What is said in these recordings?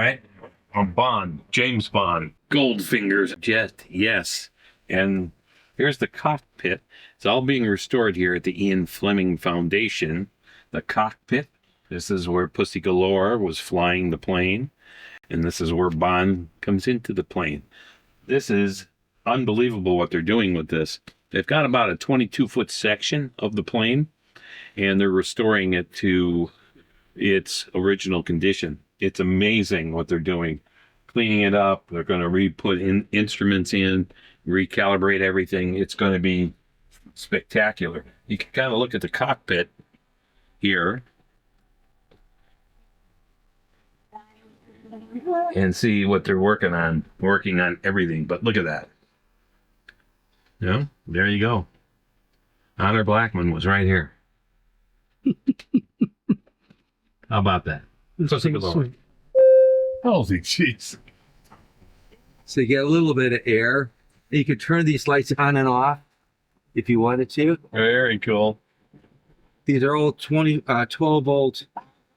right. Bond, James Bond, Goldfinger's jet, yes. And here's the cockpit. It's all being restored here at the Ian Fleming Foundation. The cockpit. This is where Pussy Galore was flying the plane. And this is where Bond comes into the plane. This is unbelievable what they're doing with this. They've got about a 22-foot section of the plane, and they're restoring it to its original condition. It's amazing what they're doing. Cleaning it up. They're going to re-put in instruments in, recalibrate everything. It's going to be spectacular. You can kind of look at the cockpit here and see what they're working on everything. But look at that. Yeah, there you go. Honor Blackman was right here. How about that? Pussy Galore. Holy jeez. So you get a little bit of air. You could turn these lights on and off if you wanted to. Very cool. These are all 12 volt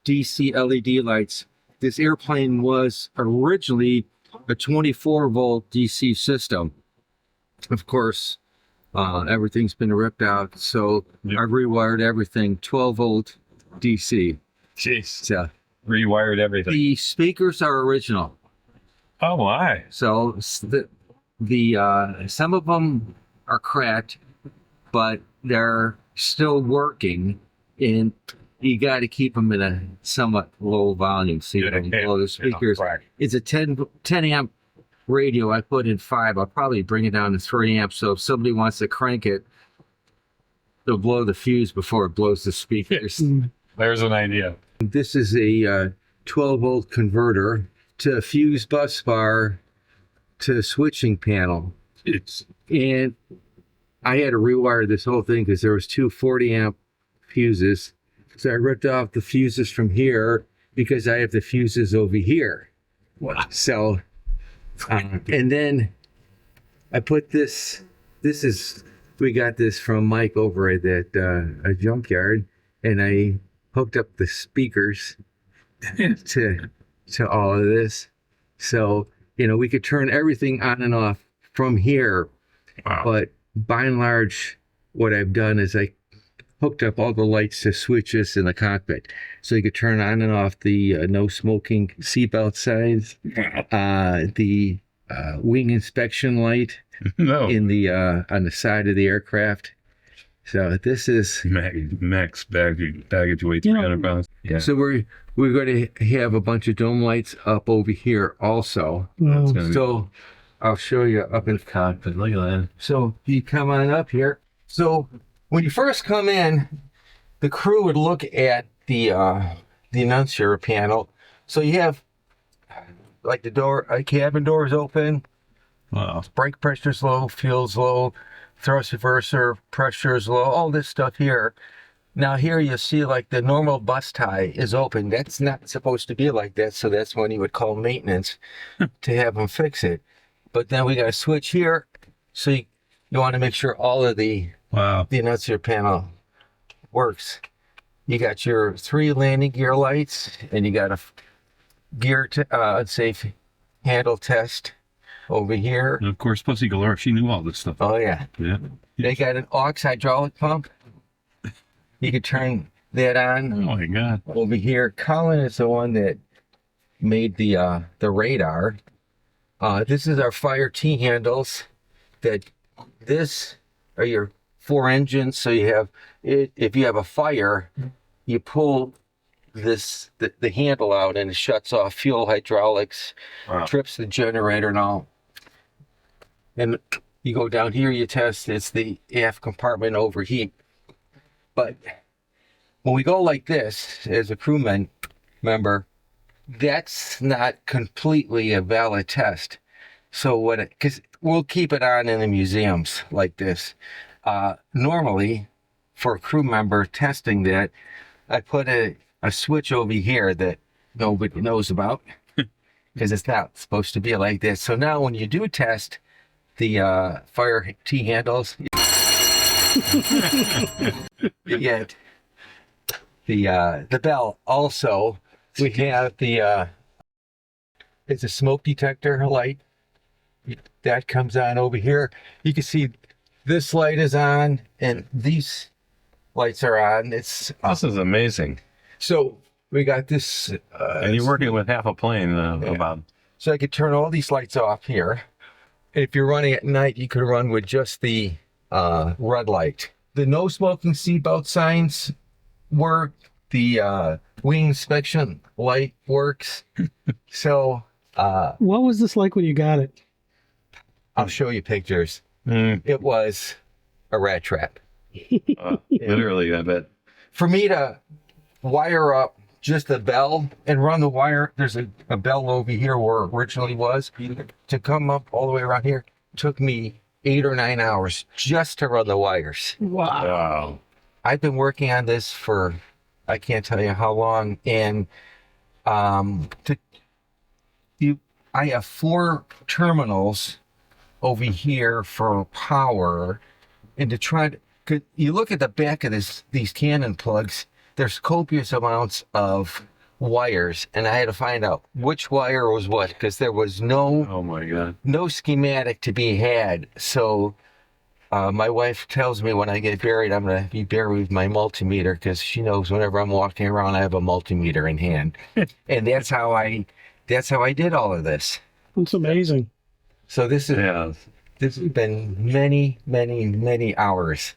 DC LED lights. This airplane was originally a 24 volt DC system. Of course, everything's been ripped out, so yep. I've rewired everything 12 volt DC. Jeez. So, rewired everything. The speakers are original. Oh my! So the some of them are cracked, but they're still working, and you got to keep them in a somewhat low volume so you don't blow the speakers. It's a 10 amp radio. I put in 5. I'll probably bring it down to 3 amps. So if somebody wants to crank it, they'll blow the fuse before it blows the speakers. There's an idea. This is a 12 volt converter to fuse bus bar to switching panel. And I had to rewire this whole thing because there was 2 40 amp fuses. So I ripped off the fuses from here because I have the fuses over here. Wow. So, and then I put this we got this from Mike over at that a junkyard, and I hooked up the speakers to all of this. So, we could turn everything on and off from here. Wow. But by and large, what I've done is I hooked up all the lights to switches in the cockpit. So you could turn on and off the no smoking seatbelt signs, the wing inspection light in the on the side of the aircraft. So this is max baggage weight 300 pounds. Yeah. So we're going to have a bunch of dome lights up over here also. So I'll show you up in the cockpit. Look at that. So you come on up here. So when you first come in, the crew would look at the annunciator panel. So you have like the cabin door is open. Wow. Brake pressure's low, fuel's low, thrust reverser pressure is low, all this stuff here. Now here you see like the normal bus tie is open. That's not supposed to be like that, so that's when you would call maintenance to have them fix it. But then we got a switch here, so you want to make sure all of the annunciator panel works. You got your 3 landing gear lights, and you got a gear unsafe handle test over here. And of course, Pussy Galore, she knew all this stuff. Oh yeah. Yeah. They got an aux hydraulic pump. You can turn that on. Oh my God. Over here, Colin is the one that made the radar. This is our fire T-handles. This are your 4 engines. So you have, if you have a fire, you pull the handle out and it shuts off fuel, hydraulics, trips the generator and all. And you go down here, you test, it's the aft compartment overheat. But when we go like this, as a crewman member, that's not completely a valid test. So because we'll keep it on in the museums like this. Normally, for a crew member testing that, I put a switch over here that nobody knows about because it's not supposed to be like this. So now when you do test the fire T-handles, you get the bell. Also, we have the It's a smoke detector light. That comes on over here. You can see this light is on and these lights are on. This is amazing. So we got this. And you're working with half a plane about. So I could turn all these lights off here. If you're running at night, you could run with just the red light. The no smoking seatbelt signs work. The wing inspection light works. So what was this like when you got it? I'll show you pictures. It was a rat trap. Literally, I bet. For me to wire up just the bell and run the wire, there's a bell over here where it originally was. To come up all the way around here took me 8 or 9 hours just to run the wires. Wow. I've been working on this for I can't tell you how long, and I have 4 terminals over here for power, and to try to, you look at the back of these Canon plugs, there's copious amounts of wires, and I had to find out which wire was what, because there was Oh my God. no schematic to be had. So my wife tells me when I get buried, I'm going to be buried with my multimeter, because she knows whenever I'm walking around, I have a multimeter in hand. And that's how I did all of this. It's amazing. So this has been many, many, many hours.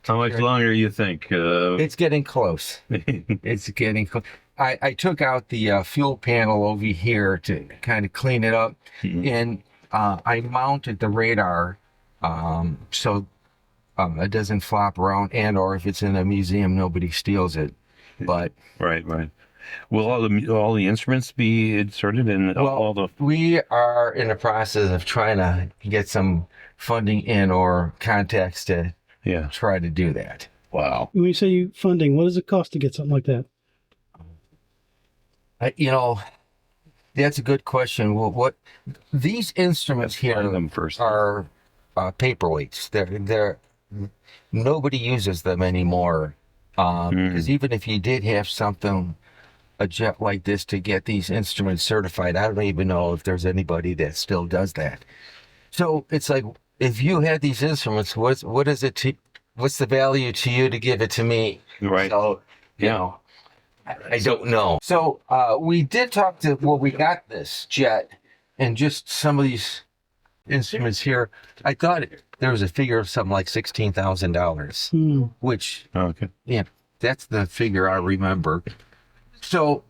How much longer do you think? It's getting close. It's getting close. I took out the fuel panel over here to kind of clean it up, and I mounted the radar so it doesn't flop around, and or if it's in a museum, nobody steals it. But Right. Will all the instruments be inserted in all the? We are in the process of trying to get some funding in or contacts to try to do that. Wow. When you say funding, what does it cost to get something like that? That's a good question. Well, what these instruments here them first. are paperweights. They're nobody uses them anymore. Because even if you did have a jet like this to get these instruments certified, I don't even know if there's anybody that still does that. So it's like, if you had these instruments, what's the value to you to give it to me? Right. So, I don't know. So we did talk to, we got this jet and just some of these instruments here. I thought there was a figure of something like $16,000, which, that's the figure I remember. So,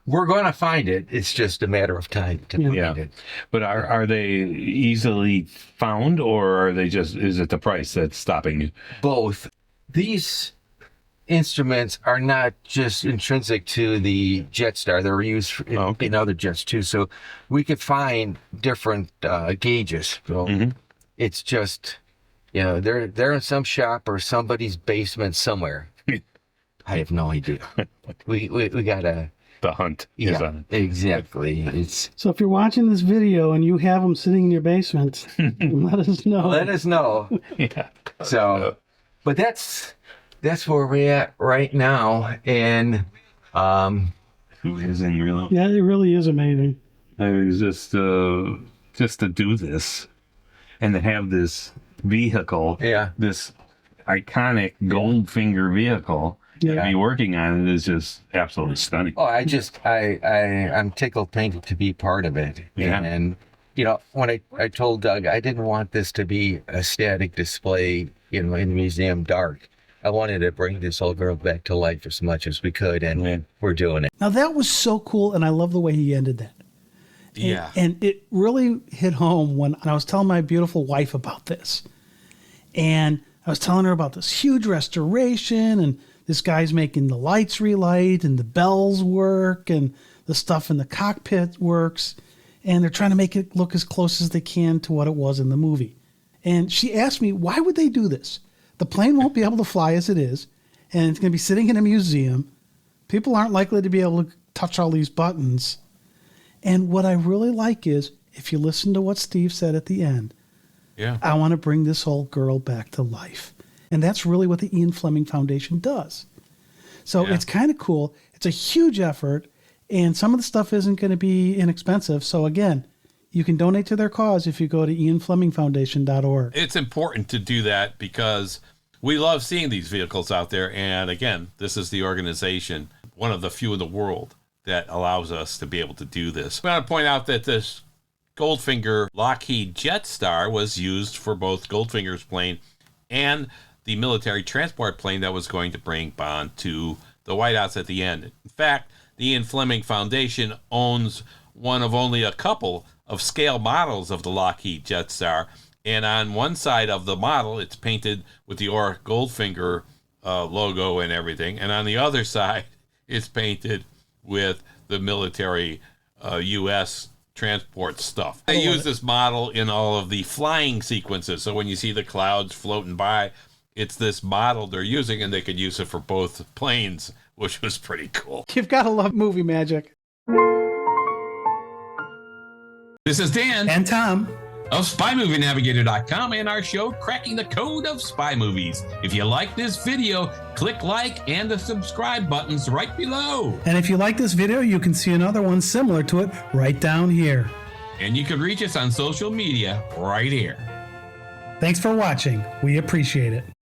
we're going to find it. It's just a matter of time to find it. But are they easily found, or are they is it the price that's stopping you? Both. These instruments are not just intrinsic to the Jetstar. They're used in other jets too. So we could find different gauges. So it's just, they're in some shop or somebody's basement somewhere. I have no idea. We gotta. The hunt is on it. Exactly. So if you're watching this video and you have them sitting in your basement, let us know. Let us know. So, but that's where we're at right now, and who isn't really? Yeah, it really is amazing. I was just to do this and to have this vehicle, this iconic Goldfinger vehicle. To be working on it is just absolutely stunning. Oh, I'm tickled pink to be part of it. And when I told Doug I didn't want this to be a static display, in the museum dark. I wanted to bring this old girl back to life as much as we could, and we're doing it. Now that was so cool, and I love the way he ended that. And it really hit home when I was telling my beautiful wife about this. And I was telling her about this huge restoration, and this guy's making the lights relight and the bells work and the stuff in the cockpit works. And they're trying to make it look as close as they can to what it was in the movie. And she asked me, why would they do this? The plane won't be able to fly as it is, and it's going to be sitting in a museum. People aren't likely to be able to touch all these buttons. And what I really like is, if you listen to what Steve said at the end, I want to bring this old girl back to life. And that's really what the Ian Fleming Foundation does. So it's kind of cool. It's a huge effort. And some of the stuff isn't going to be inexpensive. So again, you can donate to their cause if you go to ianflemingfoundation.org. It's important to do that because we love seeing these vehicles out there. And again, this is the organization, one of the few in the world, that allows us to be able to do this. I want to point out that this Goldfinger Lockheed Jetstar was used for both Goldfinger's plane and the military transport plane that was going to bring Bond to the White House at the end. In fact, the Ian Fleming Foundation owns one of only a couple of scale models of the Lockheed Jetstar, and on one side of the model, it's painted with the Orr Goldfinger logo and everything, and on the other side, it's painted with the military U.S. transport stuff. They use this model in all of the flying sequences, so when you see the clouds floating by, it's this model they're using, and they could use it for both planes, which was pretty cool. You've got to love movie magic. This is Dan And Tom of SpyMovieNavigator.com and our show, Cracking the Code of Spy Movies. If you like this video, click like and the subscribe buttons right below. And if you like this video, you can see another one similar to it right down here. And you can reach us on social media right here. Thanks for watching. We appreciate it.